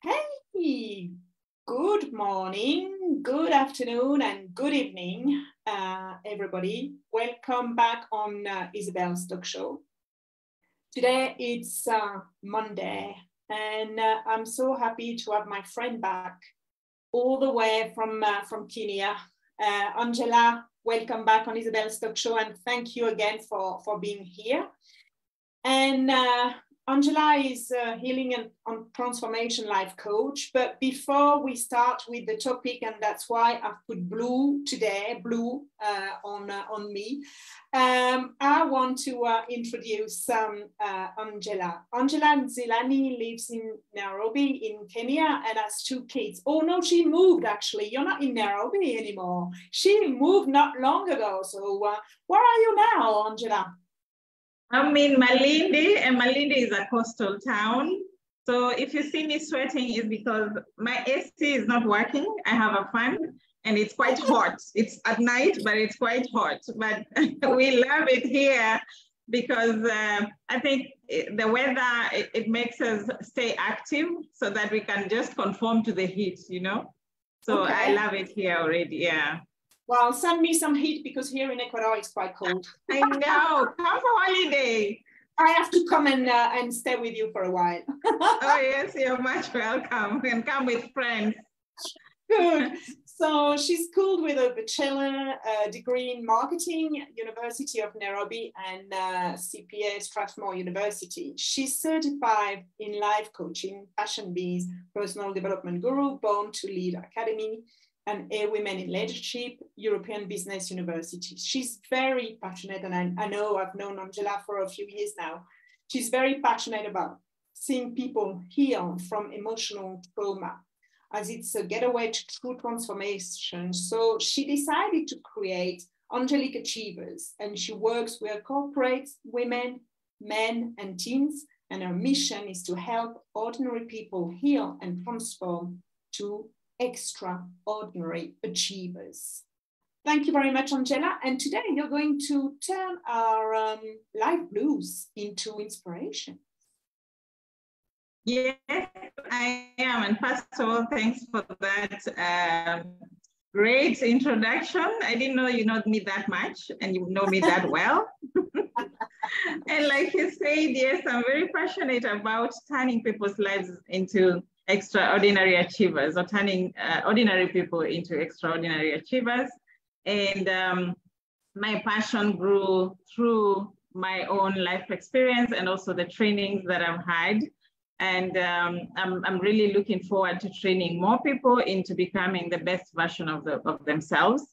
Hey, good morning, good afternoon, and good evening, everybody. Welcome back on Isabelle's talk show. Today it's Monday, and I'm so happy to have my friend back all the way from Kenya. Angela, welcome back on Isabelle's talk show, and thank you again for being here. And Angela is a healing and transformation life coach. But before we start with the topic, and that's why I've put blue today, blue on me, I want to introduce Angela. Angela Zilani lives in Nairobi in Kenya and has 2 kids. Oh no, she moved actually. You're not in Nairobi anymore. She moved not long ago. So where are you now, Angela? I'm in Malindi, and Malindi is a coastal town. So if you see me sweating, it's because my AC is not working. I have a fan and it's quite hot. It's at night, but it's quite hot. But we love it here because I think the weather, it makes us stay active so that we can just conform to the heat, you know? So okay. I love it here already, yeah. Well, send me some heat because here in Ecuador it's quite cold. I know, come for holiday. I have to come and stay with you for a while. Oh yes, you're much welcome, and come with friends. Good. So she's schooled with a bachelor degree in marketing, University of Nairobi, and CPA Strathmore University. She's certified in life coaching, Fashion Bees, Personal Development Guru, Born to Lead Academy, and A Women in Leadership, European Business University. She's very passionate, and I know I've known Angela for a few years now. She's very passionate about seeing people heal from emotional trauma, as it's a getaway to true transformation. So she decided to create Angelic Achievers, and she works with corporates, women, men, and teens, and her mission is to help ordinary people heal and transform to extraordinary achievers. Thank you very much, Angela. And today you're going to turn our life blues into inspiration. Yes, I am. And first of all, thanks for that great introduction. I didn't know you know me that much and you know me that well. And like you said, yes, I'm very passionate about turning people's lives into extraordinary achievers, or turning ordinary people into extraordinary achievers. And my passion grew through my own life experience and also the trainings that I've had. And I'm really looking forward to training more people into becoming the best version of themselves.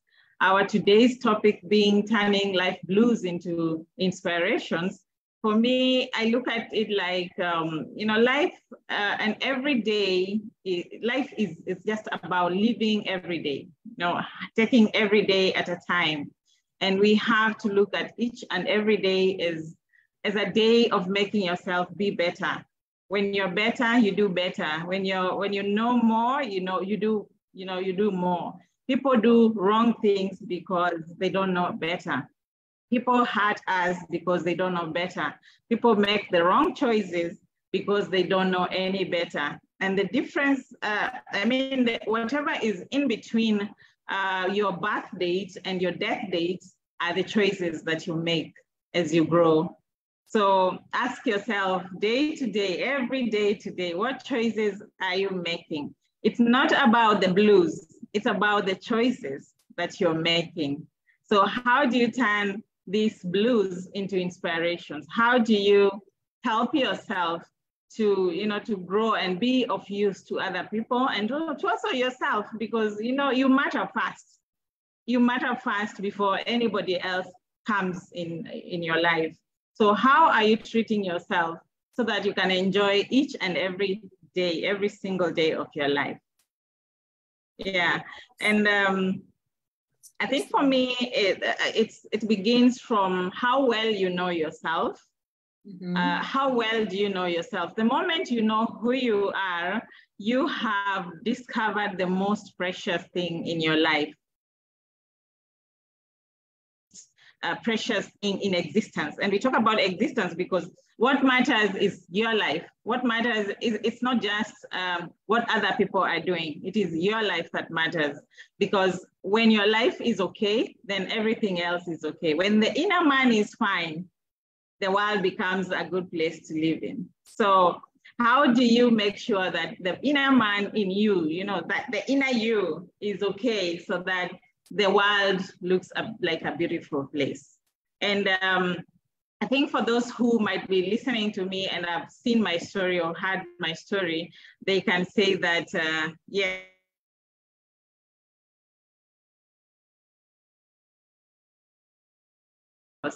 Our today's topic being turning life blues into inspirations. For me, I look at it like, you know, life and every day, life is just about living every day, you know, taking every day at a time. And we have to look at each and every day as a day of making yourself be better. When you're better, you do better. When you know more, you do more. People do wrong things because they don't know better. People hurt us because they don't know better. People make the wrong choices because they don't know any better. And the difference, whatever is in between your birth date and your death date are the choices that you make as you grow. So ask yourself day to day, every day today, what choices are you making? It's not about the blues, it's about the choices that you're making. So how do you turn these blues into inspirations? How do you help yourself to, to grow and be of use to other people and to also yourself? Because, you matter first. You matter first before anybody else comes in your life. So how are you treating yourself so that you can enjoy each and every day, every single day of your life? Yeah, and I think for me, it begins from how well you know yourself. Mm-hmm. How well do you know yourself? The moment you know who you are, you have discovered the most precious thing in your life. precious thing in existence. And we talk about existence because what matters is your life. What matters is, it's not just what other people are doing. It is your life that matters, because when your life is okay, then everything else is okay. When the inner man is fine, the world becomes a good place to live in. So how do you make sure that the inner man in you, you know, that the inner you is okay, so that the world looks like a beautiful place? And I think for those who might be listening to me and have seen my story or heard my story, they can say that, yeah,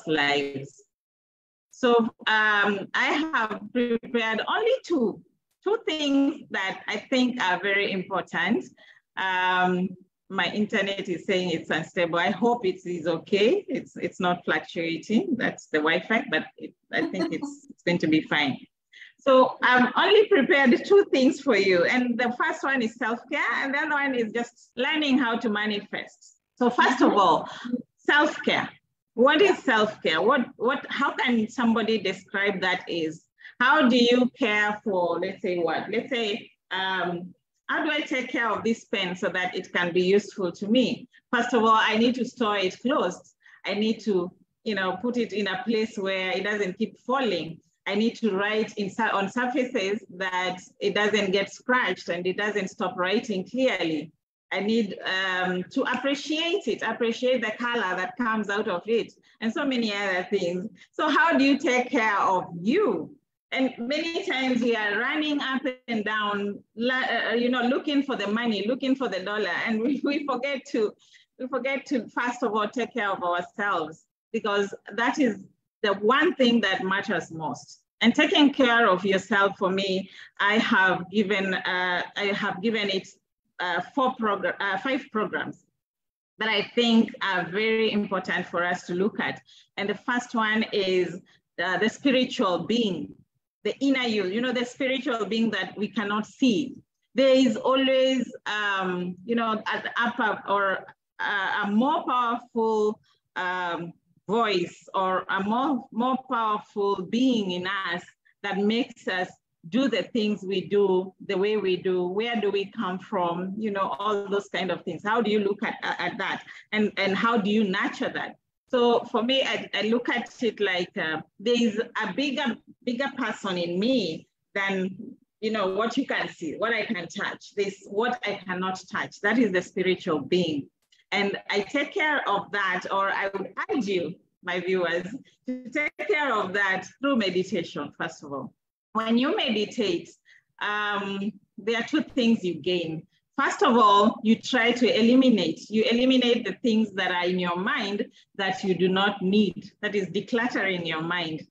lives. So I have prepared only two things that I think are very important. My internet is saying it's unstable. I hope it is okay. It's not fluctuating. That's the Wi-Fi, but I think it's going to be fine. So I've only prepared two things for you. And the first one is self-care, and the other one is just learning how to manifest. So first of all, self-care. What is self-care? How can somebody describe that is? How do you care for, let's say what? Let's say, how do I take care of this pen so that it can be useful to me? First of all, I need to store it closed. I need to, you know, put it in a place where it doesn't keep falling. I need to write on surfaces that it doesn't get scratched and it doesn't stop writing clearly. I need to appreciate it, appreciate the color that comes out of it, and so many other things. So how do you take care of you? And many times we are running up and down, you know, looking for the money, looking for the dollar, and we forget to first of all take care of ourselves, because that is the one thing that matters most. And taking care of yourself, for me, I have given it 5 programs that I think are very important for us to look at. And the first one is the spiritual being, the inner you know, the spiritual being that we cannot see. There is always, you know, at the upper or a more powerful voice or a more powerful being in us that makes us do the things we do the way we do. Where do we come from? You know, all those kind of things. How do you look at that? And how do you nurture that? So for me, I look at it like there is a bigger person in me than, you know, what you can see, what I can touch. This what I cannot touch. That is the spiritual being. And I take care of that, or I would urge you, my viewers, to take care of that through meditation, first of all. When you meditate, there are 2 things you gain. First of all, you try to eliminate the things that are in your mind that you do not need, that is decluttering your mind.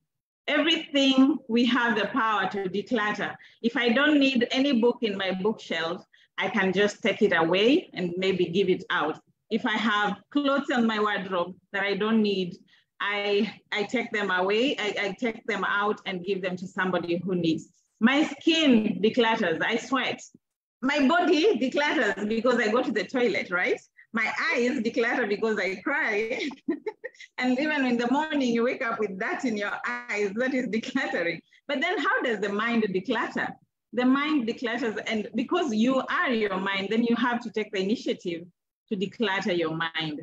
Everything we have the power to declutter. If I don't need any book in my bookshelf, I can just take it away and maybe give it out. If I have clothes on my wardrobe that I don't need, I take them away, I take them out and give them to somebody who needs. My skin declutters, I sweat. My body declutters because I go to the toilet, right? My eyes declutter because I cry. And even in the morning, you wake up with that in your eyes, that is decluttering. But then how does the mind declutter? The mind declutters, and because you are your mind, then you have to take the initiative to declutter your mind.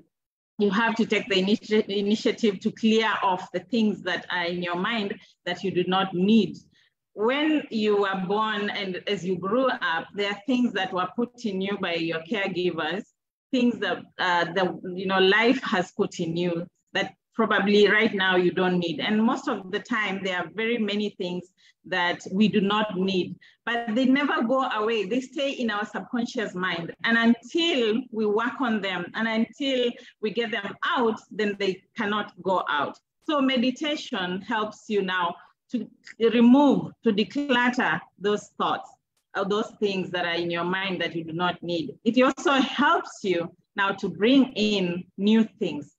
You have to take the initiative to clear off the things that are in your mind that you do not need. When you were born and as you grew up, there are things that were put in you by your caregivers, things that you know, life has put in you that probably right now you don't need. And most of the time, there are very many things that we do not need, but they never go away. They stay in our subconscious mind. And until we work on them and until we get them out, then they cannot go out. So meditation helps you now to remove, to declutter those thoughts or those things that are in your mind that you do not need. It also helps you now to bring in new things.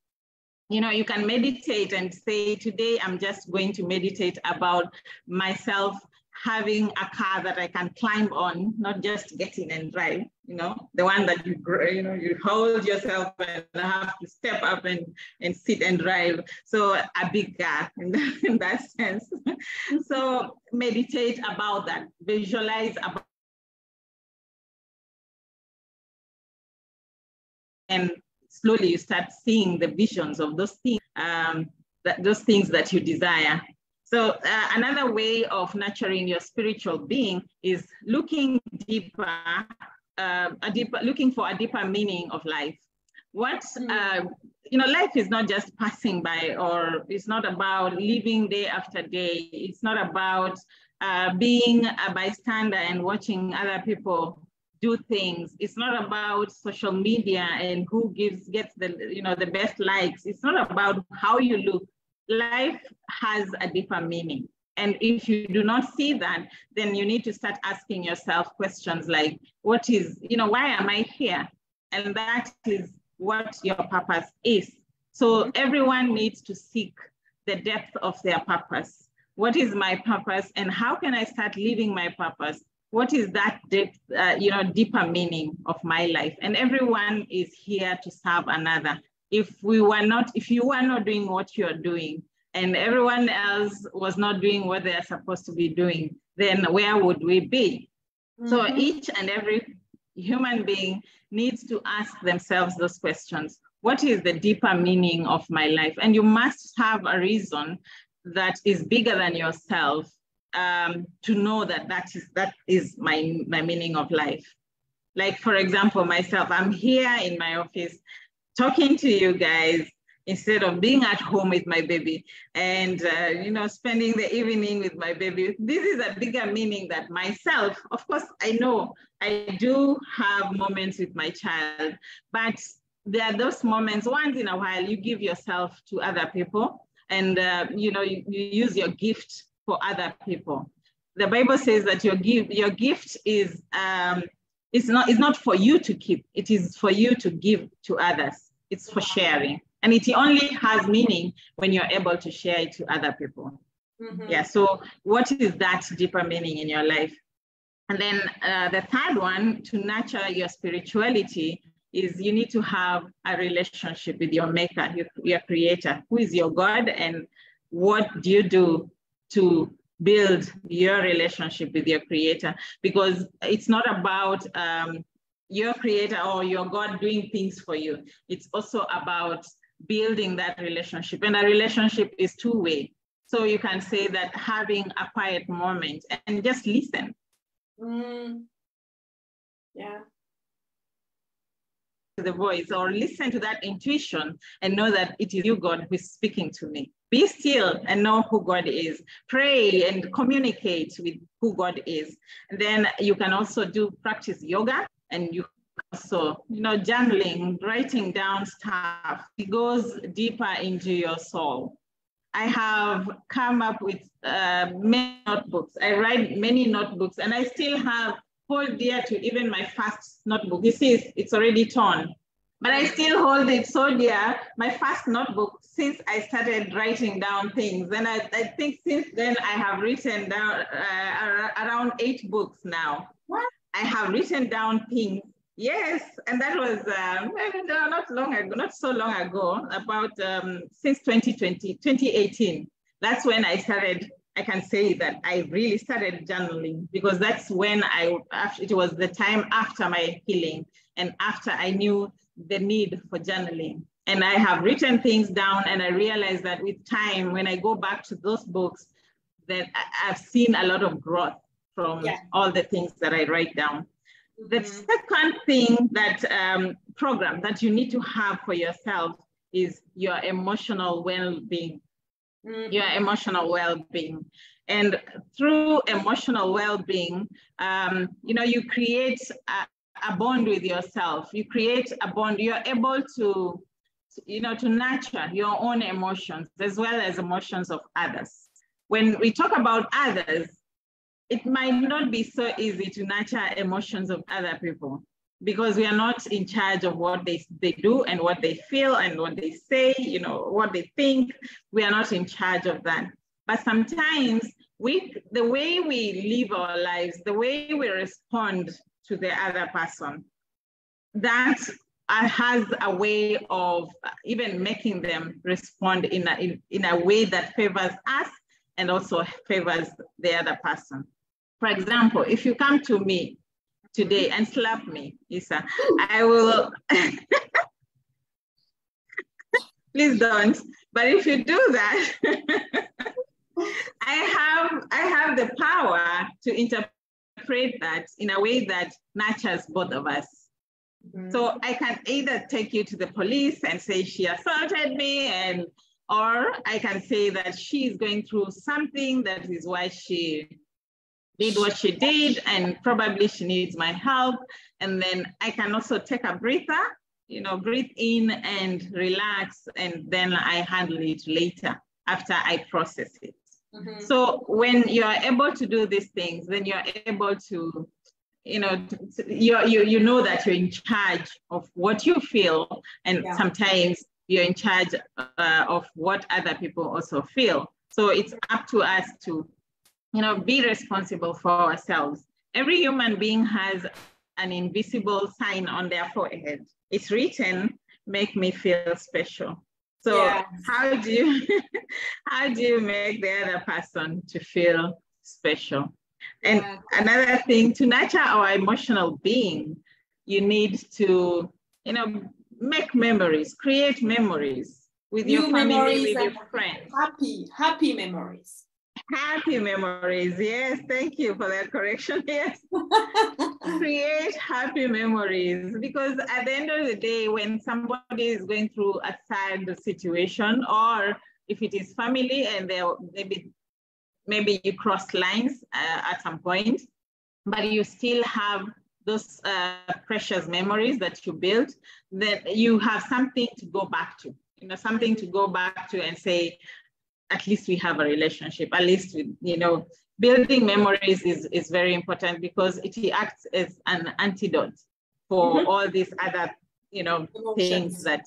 You know, you can meditate and say, today I'm just going to meditate about myself having a car that I can climb on, not just get in and drive, the one that you hold yourself and have to step up and sit and drive. So a big car in that sense. So meditate about that, visualize about, and slowly you start seeing the visions of those things, those things that you desire. So another way of nurturing your spiritual being is looking deeper, looking for a deeper meaning of life. Life is not just passing by, or it's not about living day after day. It's not about being a bystander and watching other people do things. It's not about social media and who gets the best likes. It's not about how you look. Life has a deeper meaning. And if you do not see that, then you need to start asking yourself questions like, why am I here? And that is what your purpose is. So everyone needs to seek the depth of their purpose. What is my purpose, and how can I start living my purpose? What is that depth, deeper meaning of my life? And everyone is here to serve another. If you were not doing what you're doing, and everyone else was not doing what they're supposed to be doing, then where would we be? So each and every human being needs to ask themselves those questions. What is the deeper meaning of my life? And you must have a reason that is bigger than yourself to know that is my meaning of life. Like, for example, myself, I'm here in my office talking to you guys instead of being at home with my baby and spending the evening with my baby. This is a bigger meaning that myself. Of course, I know I do have moments with my child, but there are those moments once in a while you give yourself to other people, and you use your gift for other people. The Bible says that your gift is not for you to keep. It is for you to give to others. It's for sharing. And it only has meaning when you're able to share it to other people. Yeah, so what is that deeper meaning in your life? And then the third one, to nurture your spirituality, is you need to have a relationship with your maker, your creator, who is your God, and what do you do to build your relationship with your creator? Because it's not about your creator or your God doing things for you. It's also about building that relationship. And a relationship is two-way. So you can say that having a quiet moment and just listen. Yeah. The voice, or listen to that intuition and know that it is you, God, who is speaking to me. Be still and know who God is. Pray and communicate with who God is. And then you can also practice yoga, and you also, journaling, writing down stuff. It goes deeper into your soul. I have come up with many notebooks. I write many notebooks, and I still hold dear to even my first notebook. You see, it's already torn, but I still hold it so dear. My first notebook, since I started writing down things, and I think since then I have written down around 8 books now. What? I have written down things. Yes, and that was not so long ago, about since 2018. That's when I can say that I really started journaling, because that's when it was the time after my healing and after I knew the need for journaling. And I have written things down, and I realized that with time, when I go back to those books, that I've seen a lot of growth from all the things that I write down. The second thing program that you need to have for yourself is your emotional well-being. Your emotional well-being. And through emotional well-being, you create a bond with yourself. You create a bond. You're able to nurture your own emotions as well as emotions of others. When we talk about others, it might not be so easy to nurture emotions of other people, because we are not in charge of what they do and what they feel and what they say, what they think. We are not in charge of that. But sometimes the way we live our lives, the way we respond to the other person, that has a way of even making them respond in a way that favors us and also favors the other person. For example, if you come to me today and slap me, Isa, I will, please don't, but if you do that, I have the power to interpret that in a way that nurtures both of us. So I can either take you to the police and say she assaulted me, or I can say that she's going through something, that is why she did what she did, and probably she needs my help. And then I can also take a breather, breathe in and relax, and then I handle it later after I process it. So when you are able to do these things, then you're able to, you know that you're in charge of what you feel, and sometimes you're in charge of what other people also feel. So it's up to us to, be responsible for ourselves. Every human being has an invisible sign on their forehead. It's written, "Make me feel special." So how do you make the other person to feel special? And another thing, to nurture our emotional being, you need to, make memories, create memories with your family, with your friends. Happy memories. Happy memories, yes, thank you for that correction, yes. Create happy memories, because at the end of the day, when somebody is going through a sad situation, or if it is family and maybe you cross lines at some point, but you still have those precious memories that you built, that you have something to go back to, something to go back to and say, at least we have a relationship, at least, building memories is very important, because it acts as an antidote for all these other, things that,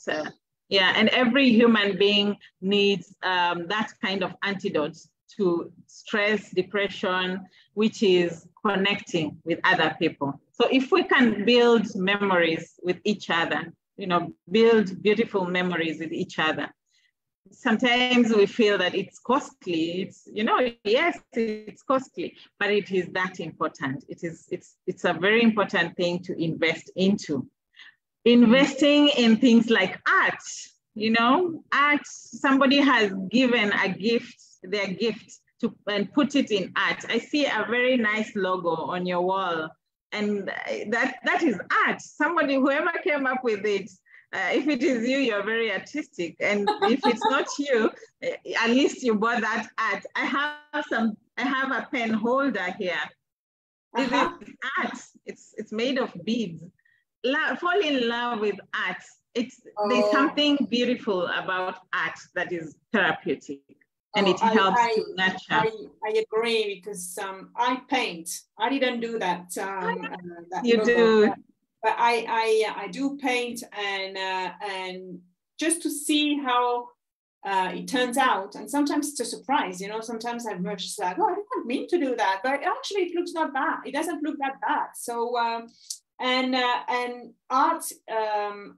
and every human being needs that kind of antidote to stress, depression, which is connecting with other people. So if we can build memories with each other, build beautiful memories with each other, sometimes we feel that it's costly. It's, yes, it's costly, but it is that important. It's a very important thing to invest into. Investing in things like art, art, somebody has given their gift and put it in art. I see a very nice logo on your wall, and that is art. Somebody, whoever came up with it, if it is you, you're very artistic. And if it's not you, at least you bought that art. I have a pen holder here. This is art. It's made of beads. Fall in love with art. There's something beautiful about art that is therapeutic, and it helps to nurture. I agree, because I paint. I didn't do that. You do. But I do paint, and just to see how it turns out. And sometimes it's a surprise, sometimes I'm just like, oh, I didn't mean to do that, but actually it looks not bad. It doesn't look that bad. So, and art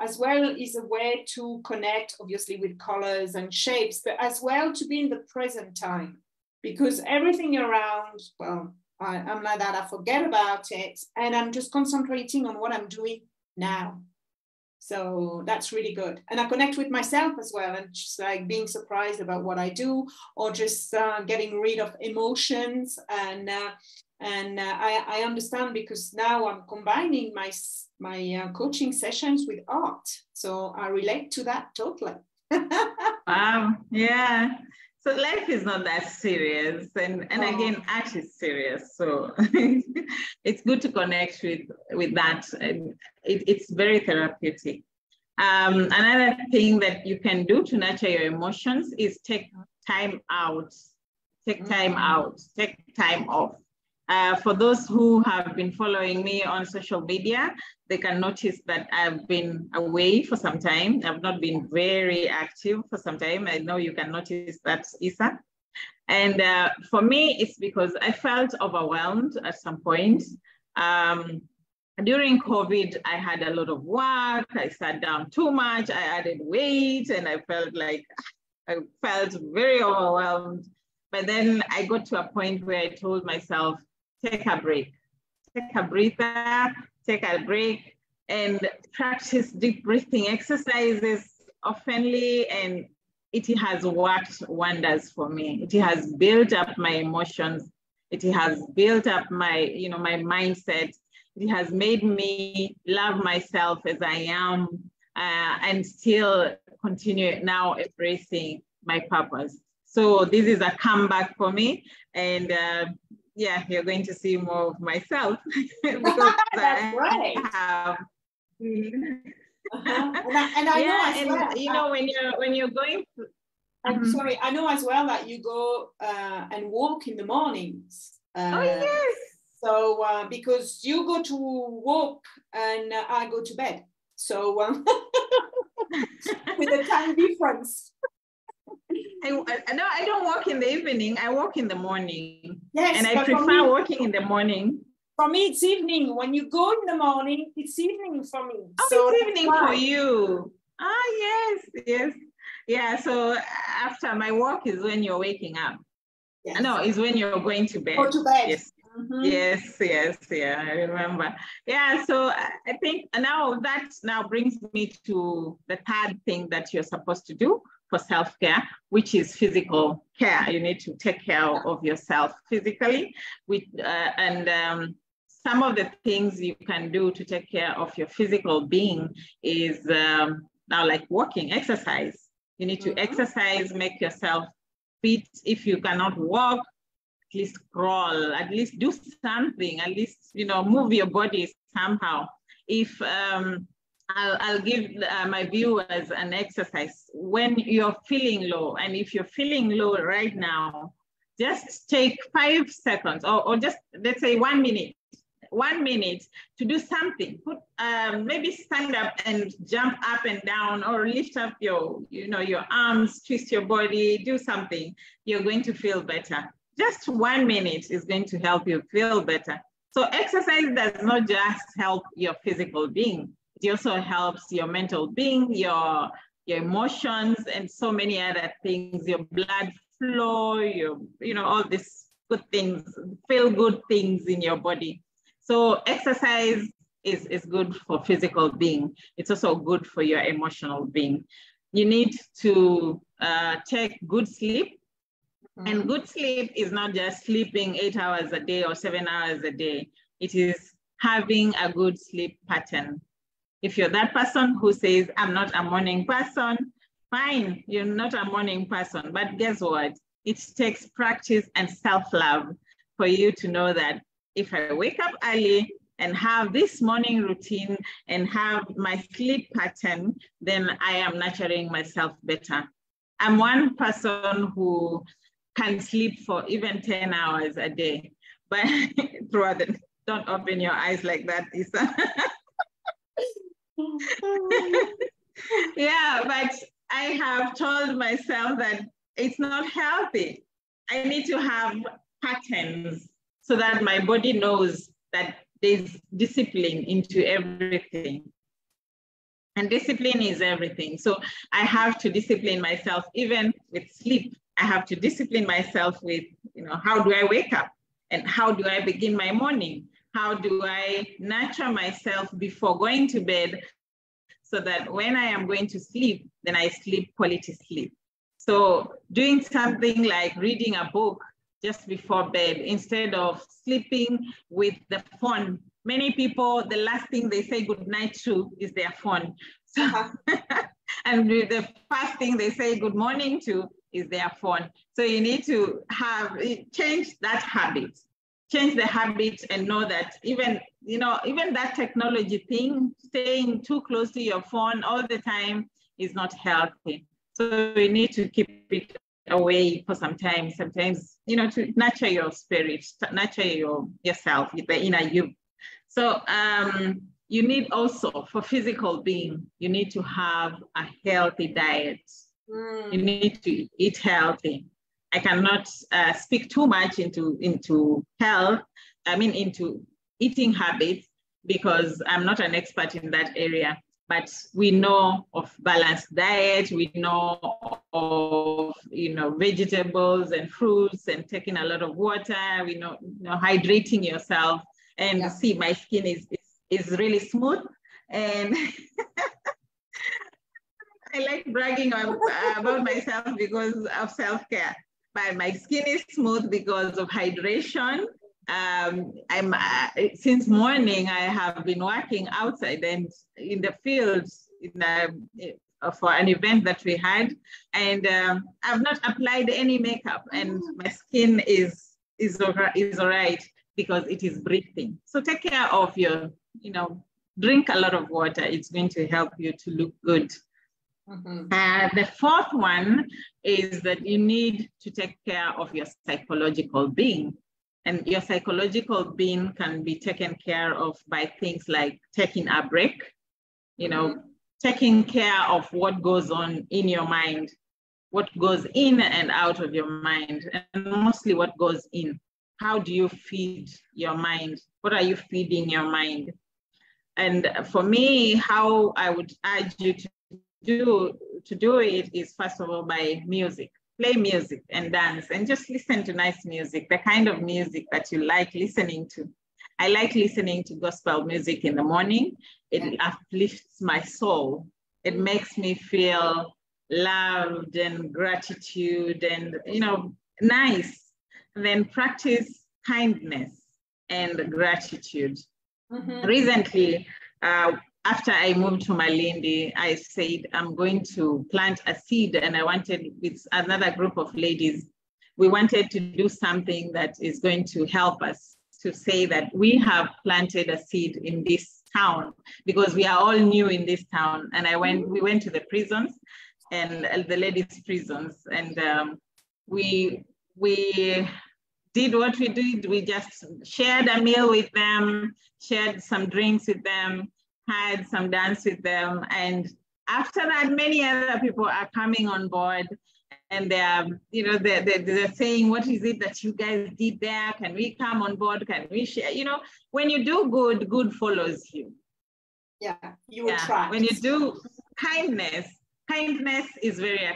as well is a way to connect, obviously, with colors and shapes, but as well to be in the present time, because everything around, well, I'm like that, I forget about it, and I'm just concentrating on what I'm doing now. So that's really good. And I connect with myself as well, and just like being surprised about what I do, or just getting rid of emotions. And I understand, because now I'm combining my coaching sessions with art. So I relate to that totally. Wow, yeah. So life is not that serious, and again, art is serious. So it's good to connect with that. And it's very therapeutic. Another thing that you can do to nurture your emotions is take time out. Take time out. Take time off. For those who have been following me on social media, they can notice that I've been away for some time. I've not been very active for some time. I know you can notice that, Isa. And for me, it's because I felt overwhelmed at some point. During COVID, I had a lot of work. I sat down too much. I added weight, and I felt very overwhelmed. But then I got to a point where I told myself, take a break, take a breather, take a break, and practice deep breathing exercises oftenly. And it has worked wonders for me. It has built up my emotions. It has built up my, my mindset. It has made me love myself as I am, and still continue now embracing my purpose. So this is a comeback for me. And yeah, you're going to see more of myself because that's great. I have. And I know as well. When you're going through, I'm sorry, I know as well that you go and walk in the mornings. Oh yes. So because you go to walk and I go to bed, so with a time difference. I don't walk in the evening. I walk in the morning. Yes, and I prefer walking in the morning. For me, it's evening. When you go in the morning, it's evening for me. Oh, so it's evening for you. Ah, yes. Yeah, so after my walk is when you're waking up. Yes. No, it's when you're going to bed. Go to bed. Yes. Yes, yeah, I remember. Yeah, so I think that brings me to the third thing that you're supposed to do for self-care, which is physical care. You need to take care of yourself physically. Some of the things you can do to take care of your physical being is now like walking, exercise. You need to exercise, make yourself fit. If you cannot walk, at least crawl, at least do something, at least, move your body somehow. If I'll give my viewers an exercise. When you're feeling low, and if you're feeling low right now, just take 5 seconds or just, let's say 1 minute. 1 minute to do something. Maybe stand up and jump up and down, or lift up your arms, twist your body, do something. You're going to feel better. Just 1 minute is going to help you feel better. So exercise does not just help your physical being. It also helps your mental being, your emotions, and so many other things, your blood flow, all these good things, feel good things in your body. So exercise is good for physical being. It's also good for your emotional being. You need to take good sleep. And good sleep is not just sleeping 8 hours a day or 7 hours a day. It is having a good sleep pattern. If you're that person who says, I'm not a morning person, fine, you're not a morning person. But guess what? It takes practice and self-love for you to know that if I wake up early and have this morning routine and have my sleep pattern, then I am nurturing myself better. I'm one person who can sleep for even 10 hours a day, but don't open your eyes like that, Isa. Yeah, but I have told myself that it's not healthy. I need to have patterns so that my body knows that there's discipline into everything. And discipline is everything. So I have to discipline myself even with sleep. I have to discipline myself with, how do I wake up? And how do I begin my morning? How do I nurture myself before going to bed so that when I am going to sleep, then I sleep quality sleep. So doing something like reading a book just before bed instead of sleeping with the phone. Many people, the last thing they say goodnight to is their phone. So, and the first thing they say good morning to is their phone. So you need to change that habit. Change the habit and know that even that technology thing, staying too close to your phone all the time is not healthy. So you need to keep it away for some time, sometimes, to nurture your spirit, nurture yourself, the inner you. So you need also, for physical being, you need to have a healthy diet. You need to eat healthy. I cannot speak too much into health, into eating habits, because I'm not an expert in that area. But we know of balanced diet, we know of vegetables and fruits and taking a lot of water, we know, hydrating yourself. And see, my skin is really smooth, and I like bragging about myself because of self-care. But my skin is smooth because of hydration. Since morning, I have been working outside and in the fields for an event that we had, and I've not applied any makeup, and my skin is all right because it is breathing. So take care of your, drink a lot of water. It's going to help you to look good. The fourth one is that you need to take care of your psychological being. And your psychological being can be taken care of by things like taking a break, taking care of what goes on in your mind, what goes in and out of your mind, and mostly what goes in. How do you feed your mind? What are you feeding your mind? And for me, how I would urge you to do it is, first of all, by music. Play music and dance and just listen to nice music, the kind of music that you like listening to. I like listening to gospel music in the morning. It uplifts my soul. It makes me feel loved and gratitude and, nice. And then practice kindness and gratitude. Recently, after I moved to Malindi, I said, I'm going to plant a seed, and I wanted, with another group of ladies, we wanted to do something that is going to help us to say that we have planted a seed in this town, because we are all new in this town. And we went to the prisons and the ladies' prisons, and we did what we did. We just shared a meal with them, shared some drinks with them, had some dance with them. And after that, many other people are coming on board, and they're saying, what is it that you guys did there? Can we come on board? Can we share? When you do good, good follows you. Yeah, you attract. When you do kindness is very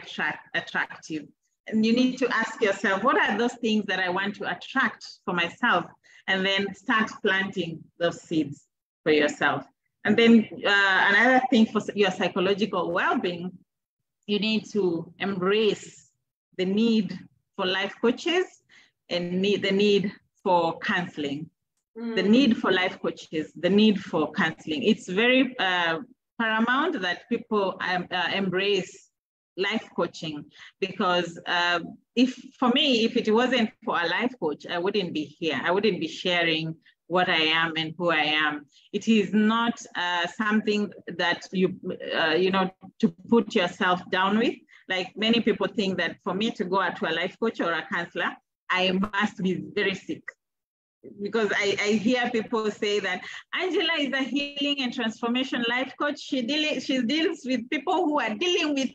attractive. And you need to ask yourself, what are those things that I want to attract for myself? And then start planting those seeds for yourself. And then another thing for your psychological well-being, you need to embrace the need for life coaches and the need for counseling. The need for life coaches, the need for counseling. It's very paramount that people embrace life coaching, because if it wasn't for a life coach, I wouldn't be here. I wouldn't be sharing what I am and who I am. It is not something that you to put yourself down with. Like, many people think that for me to go to a life coach or a counselor, I must be very sick. Because I hear people say that Angela is a healing and transformation life coach. She deals with people who are dealing with,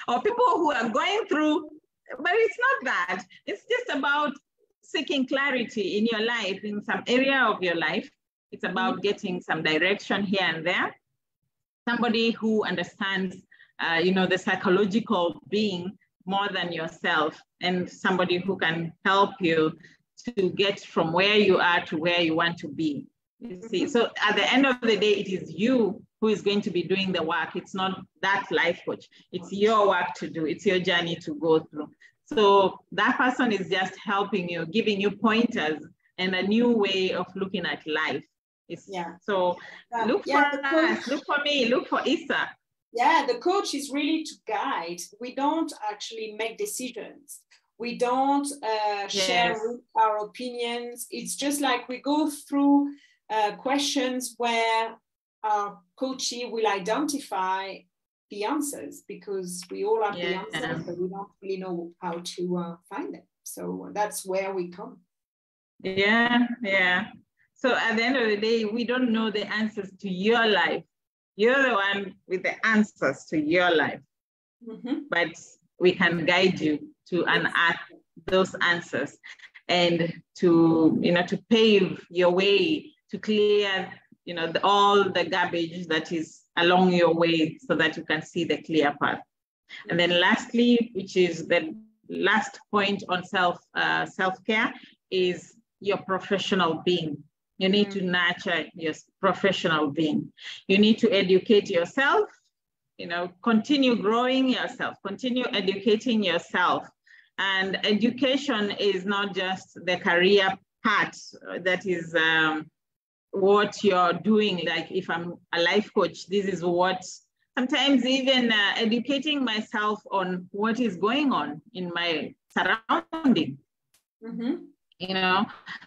or people who are going through, but it's not that. It's just about seeking clarity in your life, in some area of your life. It's about getting some direction here and there. Somebody who understands, the psychological being more than yourself, and somebody who can help you to get from where you are to where you want to be. You see, so at the end of the day, it is you who is going to be doing the work. It's not that life coach. It's your work to do. It's your journey to go through. So that person is just helping you, giving you pointers and a new way of looking at life. So look for us, look for me, look for Isa. Yeah, the coach is really to guide. We don't actually make decisions. We don't share our opinions. It's just like we go through questions where our coachee will identify the answers, because we all have the answers, but we don't really know how to find them. So that's where we come. Yeah. So at the end of the day, we don't know the answers to your life. You're the one with the answers to your life. But we can guide you to unearth those answers and to, to pave your way, to clear, all the garbage that is along your way so that you can see the clear path. And then lastly, which is the last point on self-care, is your professional being. You need to nurture your professional being. You need to educate yourself, continue growing yourself, continue educating yourself. And education is not just the career part that is what you're doing. Like if I'm a life coach, this is what, sometimes even educating myself on what is going on in my surrounding.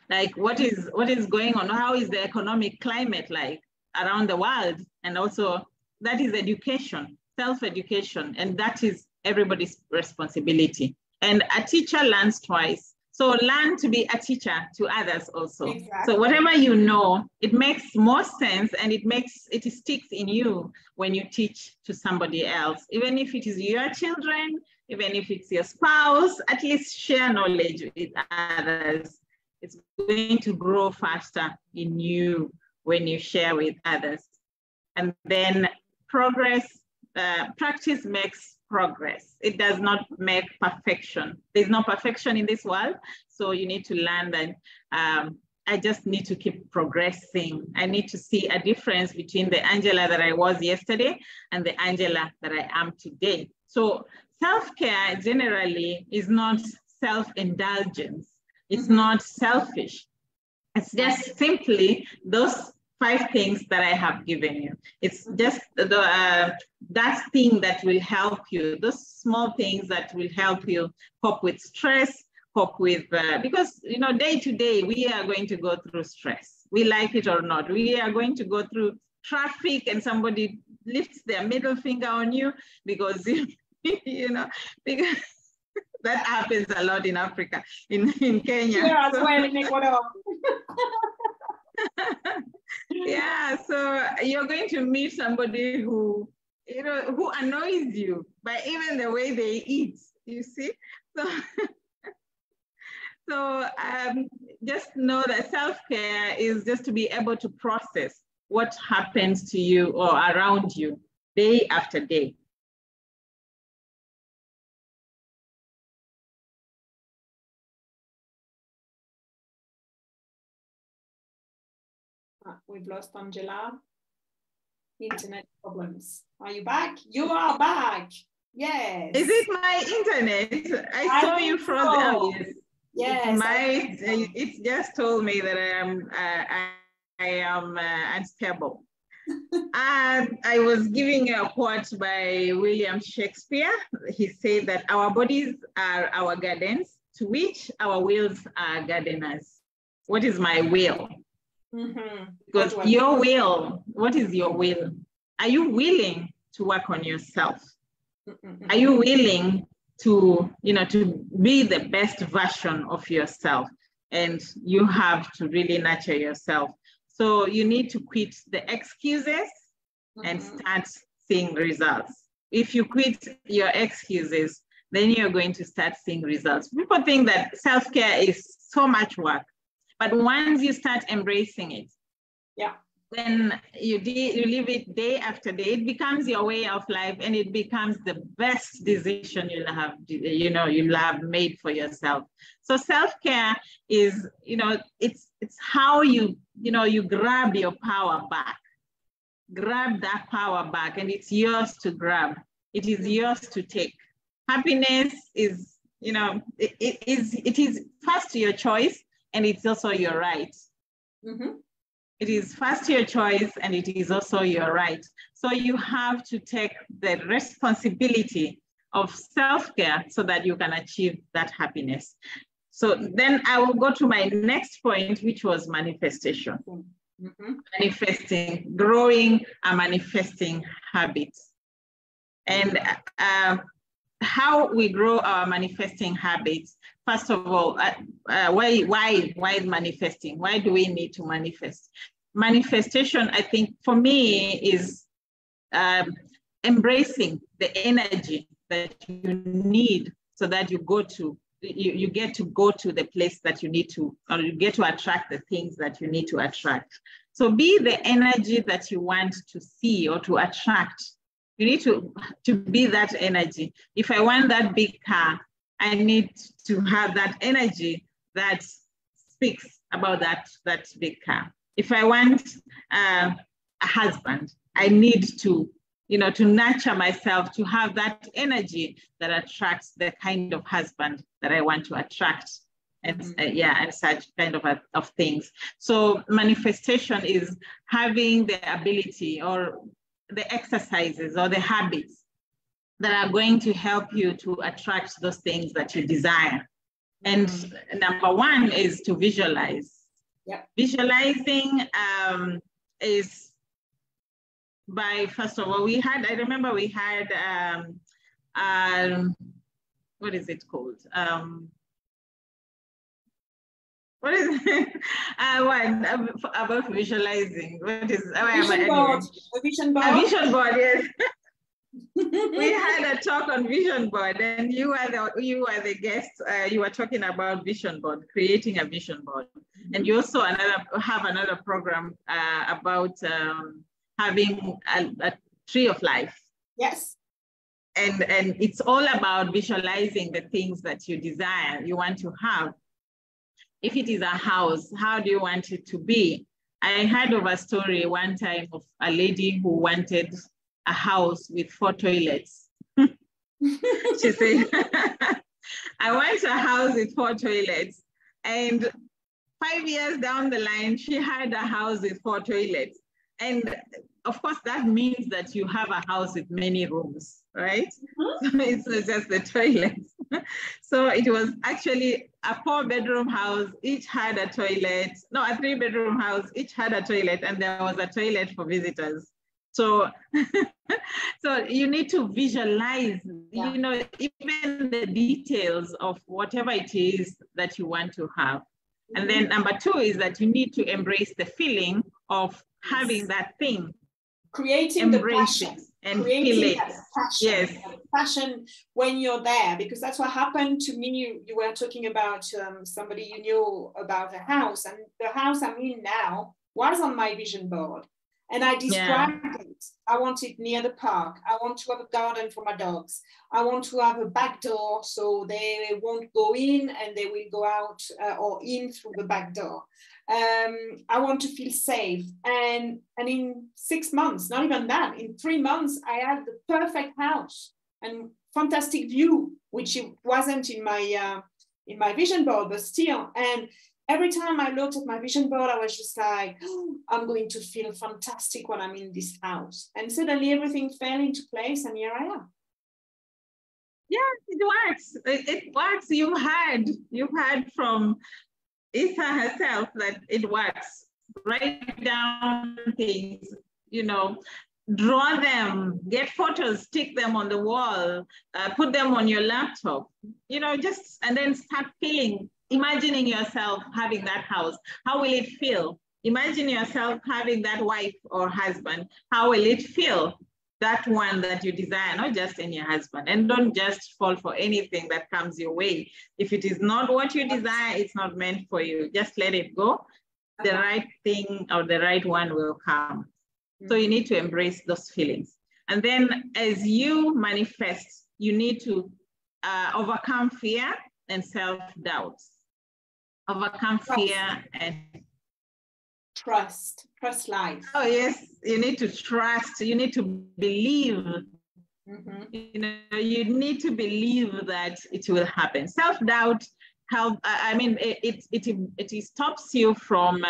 Like what is going on? How is the economic climate like around the world? And also that is education, self-education, and that is everybody's responsibility. And a teacher learns twice. So learn to be a teacher to others also. Exactly. So whatever you know, it makes more sense and it sticks in you when you teach to somebody else. Even if it is your children, even if it's your spouse, at least share knowledge with others. It's going to grow faster in you when you share with others. And then practice makes progress. It does not make perfection. There's no perfection in this world. So you need to learn that I just need to keep progressing. I need to see a difference between the Angela that I was yesterday and the Angela that I am today. So self-care generally is not self-indulgence. It's not selfish. It's just simply those 5 things that I have given you. It's just that thing that will help you, those small things that will help you cope with stress, cope with, because, day to day, we are going to go through stress. We like it or not. We are going to go through traffic and somebody lifts their middle finger on you because, because that happens a lot in Africa, in Kenya. Yeah, as well in Ecuador. Yeah, so you're going to meet somebody who, who annoys you by even the way they eat, you see? So just know that self-care is just to be able to process what happens to you or around you day after day. We've lost Angela. Internet problems. Are you back? You are back. Yes. Is it my internet? I saw you from so. Yes. It just told me that I am unstable. And I was giving a quote by William Shakespeare. He said that our bodies are our gardens, to which our wills are gardeners. What is my will? Because your will, what is your will? Are you willing to work on yourself? Are you willing to, to be the best version of yourself? And you have to really nurture yourself. So you need to quit the excuses and start seeing results. If you quit your excuses, then you're going to start seeing results. People think that self-care is so much work, but once you start embracing it, when you live it day after day, it becomes your way of life, and it becomes the best decision you'll have made for yourself. So self-care is, it's how you grab your power back. Grab that power back, and it's yours to grab. It is yours to take. Happiness is, it is first your choice, and it's also your right. It is first your choice, and it is also your right. So you have to take the responsibility of self-care so that you can achieve that happiness. So then I will go to my next point, which was manifestation. Manifesting, growing a manifesting habit. And how we grow our manifesting habits. First of all, why manifesting? Why do we need to manifest? Manifestation, I think, for me, is embracing the energy that you need so that you get to go to the place that you need to, or you get to attract the things that you need to attract. So be the energy that you want to see or to attract. You need to be that energy. If I want that big car, I need to have that energy that speaks about that big car. If I want a husband, I need to, to nurture myself to have that energy that attracts the kind of husband that I want to attract, and and such kind of things. So manifestation is having the ability or the exercises or the habits that are going to help you to attract those things that you desire. And number one is to visualize. Yeah. Visualizing is by, first of all, I remember we had, what is it called? What is it? About visualizing? What is a vision board? A vision board? A vision board, yes. We had a talk on vision board, and you are the guest. You were talking about vision board, creating a vision board, and you also have another program about having a tree of life. Yes. And it's all about visualizing the things that you desire, you want to have. If it is a house, how do you want it to be? I heard of a story one time of a lady who wanted a house with 4 toilets. She said, I want a house with 4 toilets. And 5 years down the line, she had a house with 4 toilets. And of course, that means that you have a house with many rooms, right? So it's not just the toilets. So it was actually a 4-bedroom house, each had a toilet. No, a 3-bedroom house, each had a toilet, and there was a toilet for visitors. So, so you need to visualize, even the details of whatever it is that you want to have. And then number 2 is that you need to embrace the feeling of having that thing. Creating the passion. And feel it. Passion. Yes. Passion when you're there, because that's what happened to me. You were talking about somebody you knew about a house, and the house I'm in now was on my vision board. And I described it. I want it near the park. I want to have a garden for my dogs. I want to have a back door so they won't go in and they will go out or in through the back door. I want to feel safe. And in 6 months, not even that, in 3 months, I had the perfect house and fantastic view, which it wasn't in my vision board, but still. And every time I looked at my vision board, I was just like, oh, I'm going to feel fantastic when I'm in this house. And suddenly everything fell into place, and here I am. Yeah, it works. It works. You heard from Isa herself that it works. Write down things, draw them, get photos, stick them on the wall, put them on your laptop, and then start feeling. Imagining yourself having that house. How will it feel? Imagine yourself having that wife or husband. How will it feel? That one that you desire, not just any husband. And don't just fall for anything that comes your way. If it is not what you desire, it's not meant for you. Just let it go. The right thing or the right one will come. So you need to embrace those feelings. And then as you manifest, you need to overcome fear and self-doubt. Overcome fear and trust life. Oh yes, you need to trust. You need to believe. You need to believe that it will happen. Self-doubt it stops you from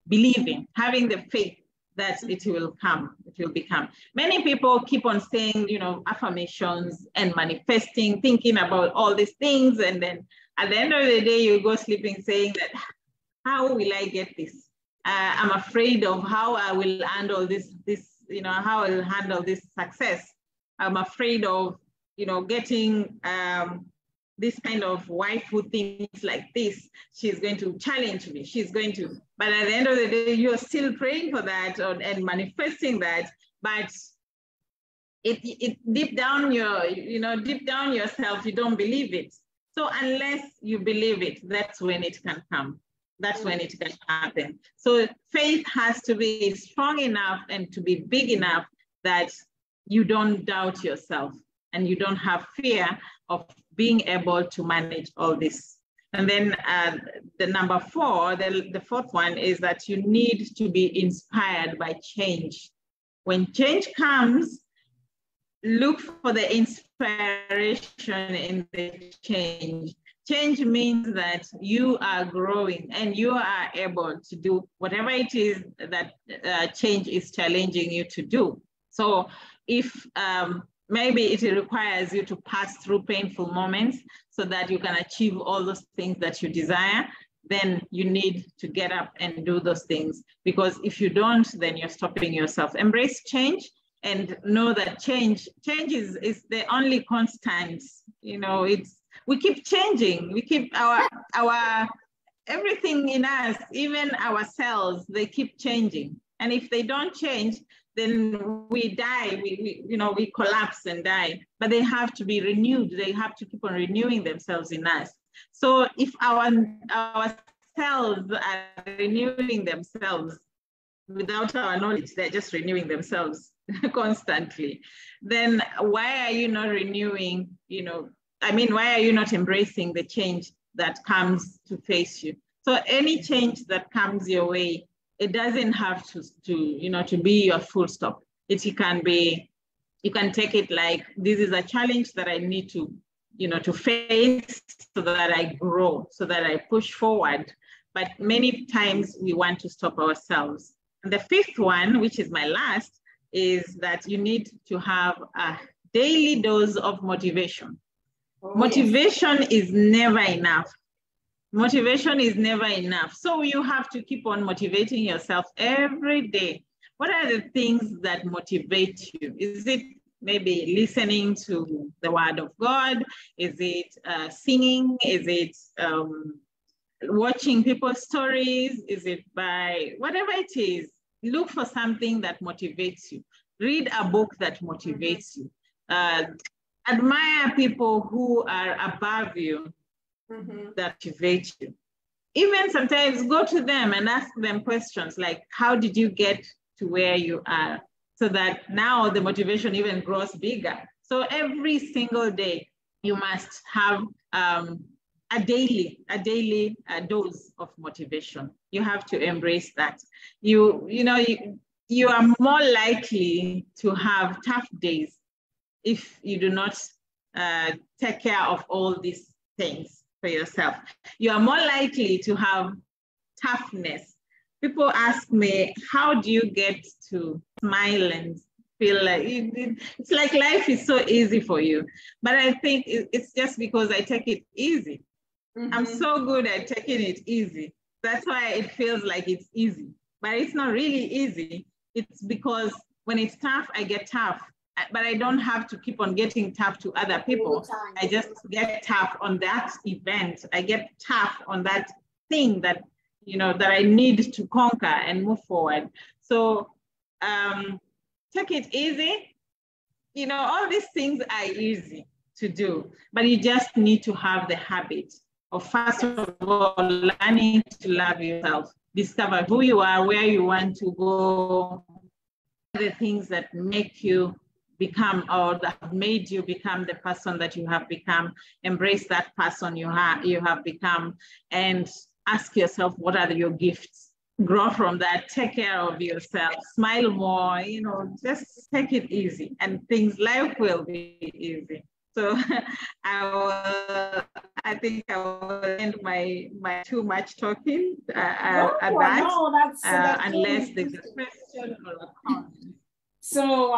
believing, having the faith that it will come, it will become. Many people keep on saying, affirmations and manifesting, thinking about all these things, and then at the end of the day, you go sleeping saying that, how will I get this? I'm afraid of how I will handle this, how I will handle this success. I'm afraid of, getting this kind of wife who thinks like this. She's going to challenge me. But at the end of the day, you're still praying for that and manifesting that. But it deep down deep down yourself, you don't believe it. So unless you believe it, that's when it can come. That's when it can happen. So faith has to be strong enough and to be big enough that you don't doubt yourself and you don't have fear of being able to manage all this. And then the number four, the fourth one is that you need to be inspired by change. When change comes, look for the inspiration in the change. Change means that you are growing and you are able to do whatever it is that change is challenging you to do. So if maybe it requires you to pass through painful moments so that you can achieve all those things that you desire, then you need to get up and do those things. Because if you don't, then you're stopping yourself. Embrace change and know that change is the only constant. We keep changing. We keep our everything in us, even our cells, they keep changing. And if they don't change, then we die, we collapse and die. But they have to be renewed. They have to keep on renewing themselves in us. So if our cells are renewing themselves without our knowledge, they're just renewing themselves constantly, then why are you not renewing, why are you not embracing the change that comes to face you? So any change that comes your way, it doesn't have to be your full stop. You can take it like, this is a challenge that I need to face so that I grow, so that I push forward. But many times we want to stop ourselves. And the fifth one, which is my last, is that you need to have a daily dose of motivation. Motivation is never enough. Motivation is never enough. So you have to keep on motivating yourself every day. What are the things that motivate you? Is it maybe listening to the word of God? Is it singing? Is it watching people's stories? Is it by whatever it is? Look for something that motivates you. Read a book that motivates you. Admire people who are above you that motivate you. Even sometimes go to them and ask them questions like, how did you get to where you are? So that now the motivation even grows bigger. So every single day, you must have a daily dose of motivation. You have to embrace that. You are more likely to have tough days if you do not take care of all these things for yourself. You are more likely to have toughness. People ask me, how do you get to smile and feel like it's like life is so easy for you? But I think it's just because I take it easy. I'm so good at taking it easy. That's why it feels like it's easy, but it's not really easy. It's because when it's tough, I get tough, but I don't have to keep on getting tough to other people. I just get tough on that event. I get tough on that thing that, that I need to conquer and move forward. So take it easy. All these things are easy to do, but you just need to have the habit of, first of all, learning to love yourself, discover who you are, where you want to go, the things that make you become, or that have made you become the person that you have become. Embrace that person you have become, and ask yourself, what are your gifts? Grow from that, take care of yourself, smile more, just take it easy, and life will be easy. So I think I will end my too much talking at that, unless there's a question or a comment. So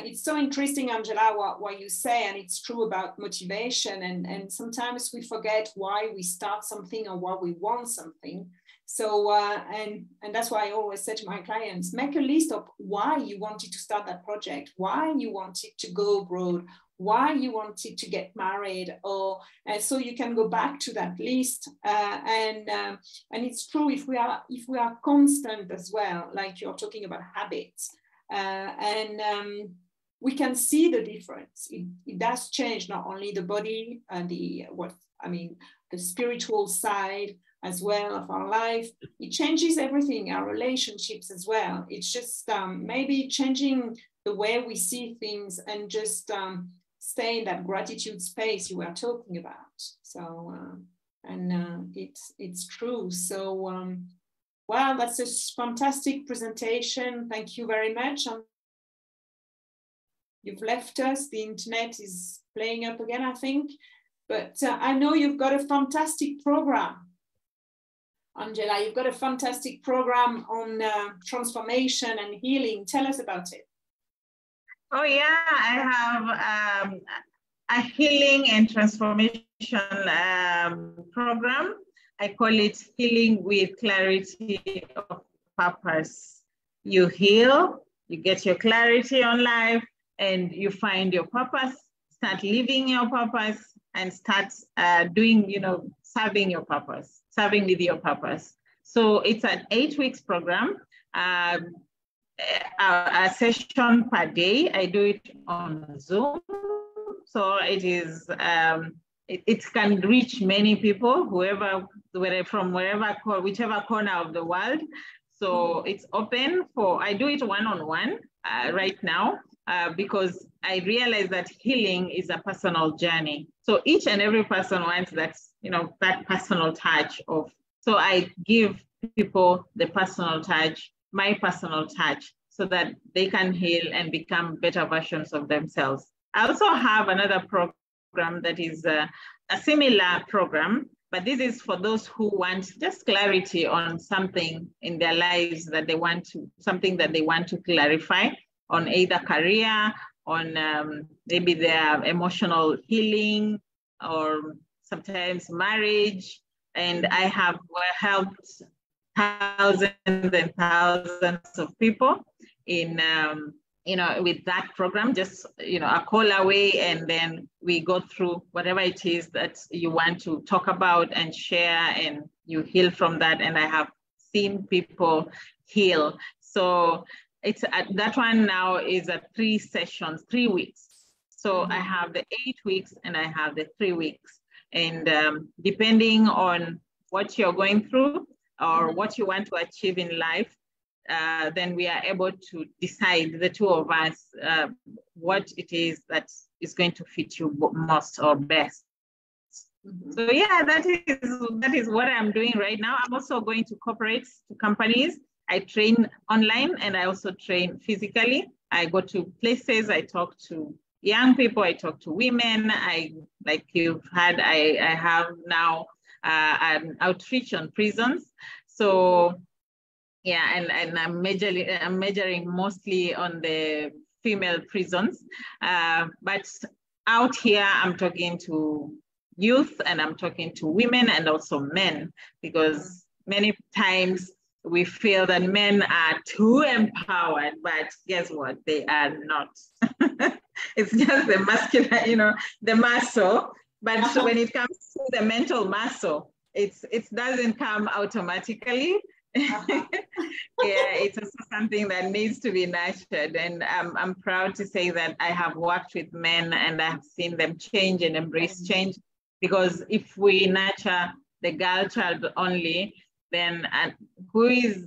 it's so interesting, Angela, what you say, and it's true about motivation. And sometimes we forget why we start something or why we want something. So, and that's why I always say to my clients, make a list of why you wanted to start that project, why you wanted to go abroad, why you wanted to get married, or so you can go back to that list. And it's true, if we are constant as well, like you're talking about habits, and we can see the difference. It does change not only the body and the spiritual side as well of our life. It changes everything, our relationships as well. It's just maybe changing the way we see things and just stay in that gratitude space you were talking about. So, it's true. So, well, that's a fantastic presentation. Thank you very much. You've left us. The internet is playing up again, I think. But I know you've got a fantastic program. Angela, you've got a fantastic program on transformation and healing. Tell us about it. Oh yeah, I have a healing and transformation program. I call it Healing with Clarity of Purpose. You heal, you get your clarity on life, and you find your purpose, start living your purpose, and start doing, serving your purpose, serving with your purpose. So it's an 8 weeks program, a session per day. I do it on Zoom. So it is, it can reach many people, whichever corner of the world. So it's open for, I do it one-on-one right now because I realize that healing is a personal journey. So each and every person wants that, that personal touch of, so I give people the personal touch, my personal touch, so that they can heal and become better versions of themselves. I also have another program that is a similar program, but this is for those who want just clarity on something in their lives that they want to, something that they want to clarify on either career, on maybe their emotional healing, or sometimes marriage. And I have helped thousands and thousands of people in, with that program, just, a call away, and then we go through whatever it is that you want to talk about and share, and you heal from that. And I have seen people heal. So it's that one now is a 3 sessions, 3 weeks. So I have the 8 weeks and I have the 3 weeks. And depending on what you're going through or what you want to achieve in life, then we are able to decide, the two of us, what it is that is going to fit you most or best. So yeah, that is what I'm doing right now. I'm also going to corporates, to companies. I train online and I also train physically. I go to places, I talk to young people, I talk to women. Like you've had, I have now an outreach on prisons. So yeah, and I'm majoring mostly on the female prisons. But out here, I'm talking to youth and I'm talking to women and also men, because many times we feel that men are too empowered, but guess what? They are not. It's just the muscular, the muscle. But when it comes to the mental muscle, it doesn't come automatically. Yeah, it's also something that needs to be nurtured. And I'm proud to say that I have worked with men and I have seen them change and embrace change. Because if we nurture the girl child only, then who is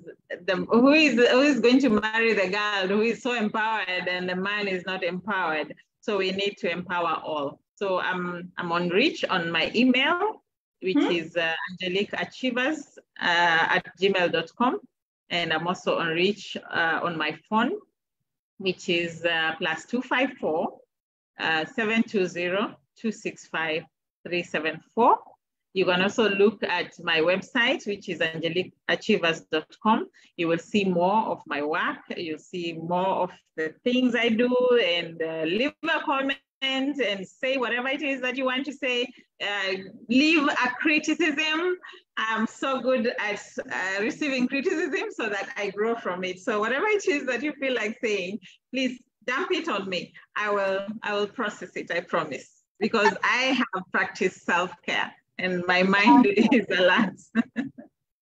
going to marry the girl who is so empowered and the man is not empowered? So we need to empower all. So I'm on reach on my email, which is angeliqueachievers@gmail.com. And I'm also on reach on my phone, which is +254 720 265 374. You can also look at my website, which is angeliqueachievers.com. You will see more of my work. You'll see more of the things I do, and leave a comment and say whatever it is that you want to say. Leave a criticism. I'm so good at receiving criticism so that I grow from it. So whatever it is that you feel like saying, please dump it on me. I will process it, I promise, because I have practiced self-care and my mind is alert.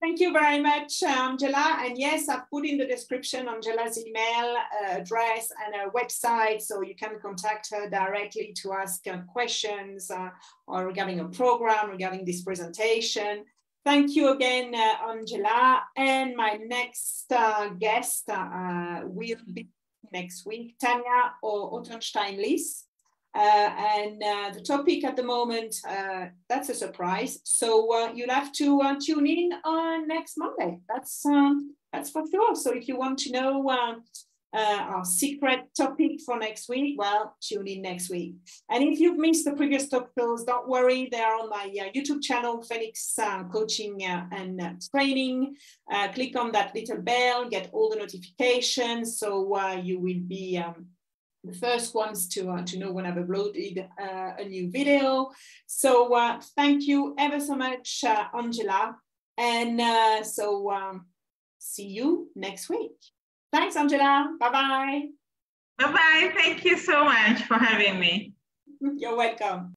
Thank you very much, Angela. And yes, I've put in the description Angela's email address and her website, so you can contact her directly to ask questions or regarding a program, regarding this presentation. Thank you again, Angela. And my next guest will be next week, Tanya Ottenstein-Lies. The topic at the moment, that's a surprise. So you'll have to tune in on next Monday. That's for sure. So if you want to know our secret topic for next week, well, tune in next week. And if you've missed the previous talks, don't worry, they are on my YouTube channel, Phoenix Coaching and Training. Click on that little bell, get all the notifications, so you will be the first ones to know when I've uploaded a new video. So thank you ever so much, Angela. And see you next week. Thanks, Angela. Bye-bye. Bye-bye. Thank you so much for having me. You're welcome.